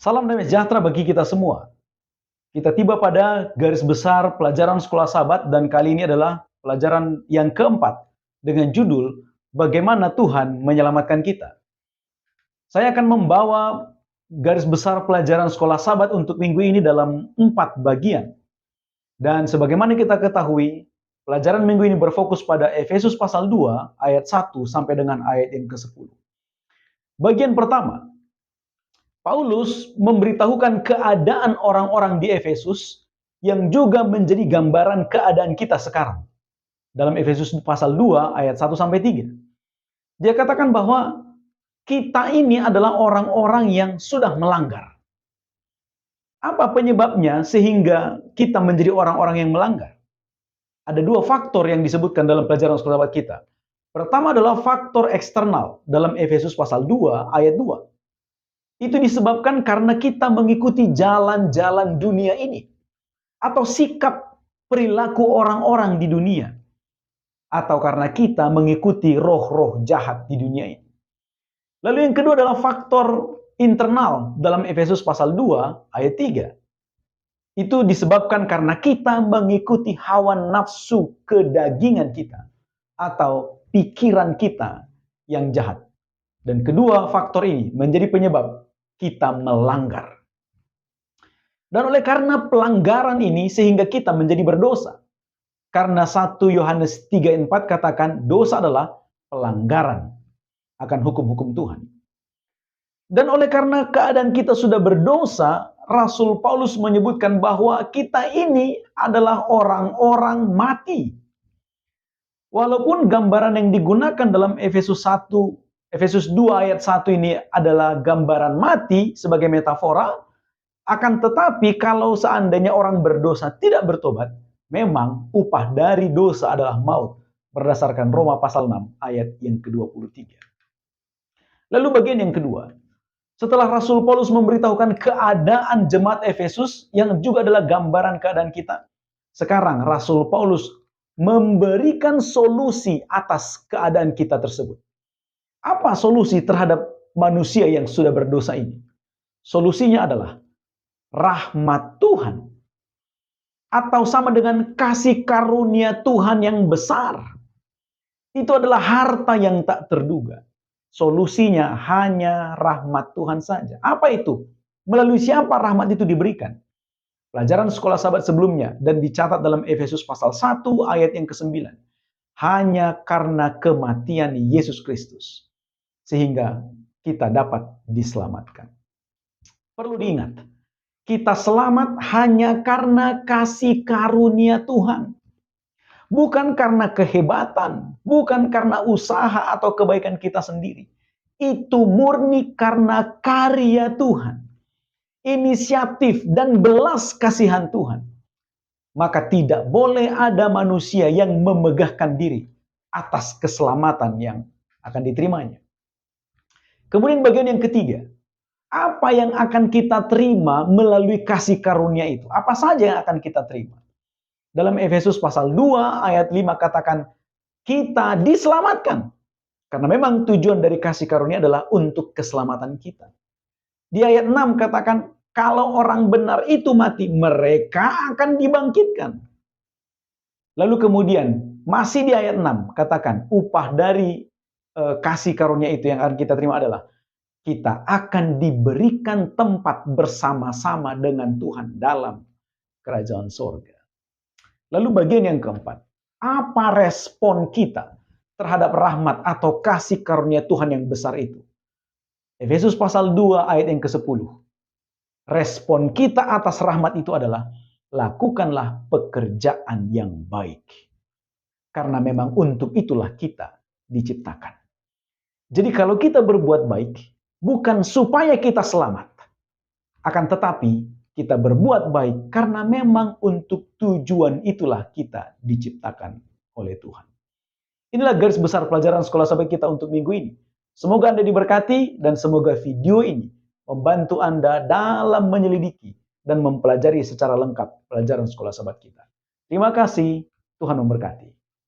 Salam damai sejahtera bagi kita semua. Kita tiba pada garis besar pelajaran sekolah sahabat dan kali ini adalah pelajaran yang keempat dengan judul Bagaimana Tuhan Menyelamatkan Kita. Saya akan membawa garis besar pelajaran sekolah sahabat untuk minggu ini dalam 4 bagian. Dan sebagaimana kita ketahui, pelajaran minggu ini berfokus pada Efesus pasal 2 ayat 1 sampai dengan ayat yang ke-10. Bagian pertama, Paulus memberitahukan keadaan orang-orang di Efesus yang juga menjadi gambaran keadaan kita sekarang. Dalam Efesus pasal 2 ayat 1 sampai 3. Dia katakan bahwa kita ini adalah orang-orang yang sudah melanggar. Apa penyebabnya sehingga kita menjadi orang-orang yang melanggar? Ada 2 faktor yang disebutkan dalam pelajaran sahabat kita. Pertama adalah faktor eksternal dalam Efesus pasal 2 ayat 2. Itu disebabkan karena kita mengikuti jalan-jalan dunia ini. Atau sikap perilaku orang-orang di dunia. Atau karena kita mengikuti roh-roh jahat di dunia ini. Lalu yang kedua adalah faktor internal dalam Efesus pasal 2 ayat 3. Itu disebabkan karena kita mengikuti hawa nafsu kedagingan kita. Atau pikiran kita yang jahat. Dan kedua faktor ini menjadi penyebab kita melanggar. Dan oleh karena pelanggaran ini sehingga kita menjadi berdosa. Karena 1 Yohanes 3:4 katakan dosa adalah pelanggaran akan hukum-hukum Tuhan. Dan oleh karena keadaan kita sudah berdosa, Rasul Paulus menyebutkan bahwa kita ini adalah orang-orang mati. Walaupun gambaran yang digunakan dalam Efesus 2 ayat 1 ini adalah gambaran mati sebagai metafora, akan tetapi kalau seandainya orang berdosa tidak bertobat, memang upah dari dosa adalah maut, berdasarkan Roma pasal 6 ayat yang ke-23. Lalu bagian yang kedua, setelah Rasul Paulus memberitahukan keadaan jemaat Efesus yang juga adalah gambaran keadaan kita, sekarang Rasul Paulus memberikan solusi atas keadaan kita tersebut. Apa solusi terhadap manusia yang sudah berdosa ini? Solusinya adalah rahmat Tuhan. Atau sama dengan kasih karunia Tuhan yang besar. Itu adalah harta yang tak terduga. Solusinya hanya rahmat Tuhan saja. Apa itu? Melalui siapa rahmat itu diberikan? Pelajaran sekolah sahabat sebelumnya dan dicatat dalam Efesus pasal 1 ayat yang ke-9. Hanya karena kematian Yesus Kristus. Sehingga kita dapat diselamatkan. Perlu diingat, kita selamat hanya karena kasih karunia Tuhan. Bukan karena kehebatan, bukan karena usaha atau kebaikan kita sendiri. Itu murni karena karya Tuhan. Inisiatif dan belas kasihan Tuhan. Maka tidak boleh ada manusia yang memegahkan diri atas keselamatan yang akan diterimanya. Kemudian bagian yang ketiga, apa yang akan kita terima melalui kasih karunia itu? Apa saja yang akan kita terima? Dalam Efesus pasal 2 ayat 5 katakan, kita diselamatkan. Karena memang tujuan dari kasih karunia adalah untuk keselamatan kita. Di ayat 6 katakan, kalau orang benar itu mati, mereka akan dibangkitkan. Lalu kemudian, masih di ayat 6 katakan, upah dari kasih karunia itu yang akan kita terima adalah kita akan diberikan tempat bersama-sama dengan Tuhan dalam kerajaan sorga. Lalu bagian yang keempat, apa respon kita terhadap rahmat atau kasih karunia Tuhan yang besar itu? Efesus pasal 2 ayat yang ke-10. Respon kita atas rahmat itu adalah lakukanlah pekerjaan yang baik. Karena memang untuk itulah kita diciptakan. Jadi kalau kita berbuat baik, bukan supaya kita selamat. Akan tetapi, kita berbuat baik karena memang untuk tujuan itulah kita diciptakan oleh Tuhan. Inilah garis besar pelajaran sekolah sahabat kita untuk minggu ini. Semoga Anda diberkati dan semoga video ini membantu Anda dalam menyelidiki dan mempelajari secara lengkap pelajaran sekolah sahabat kita. Terima kasih, Tuhan memberkati.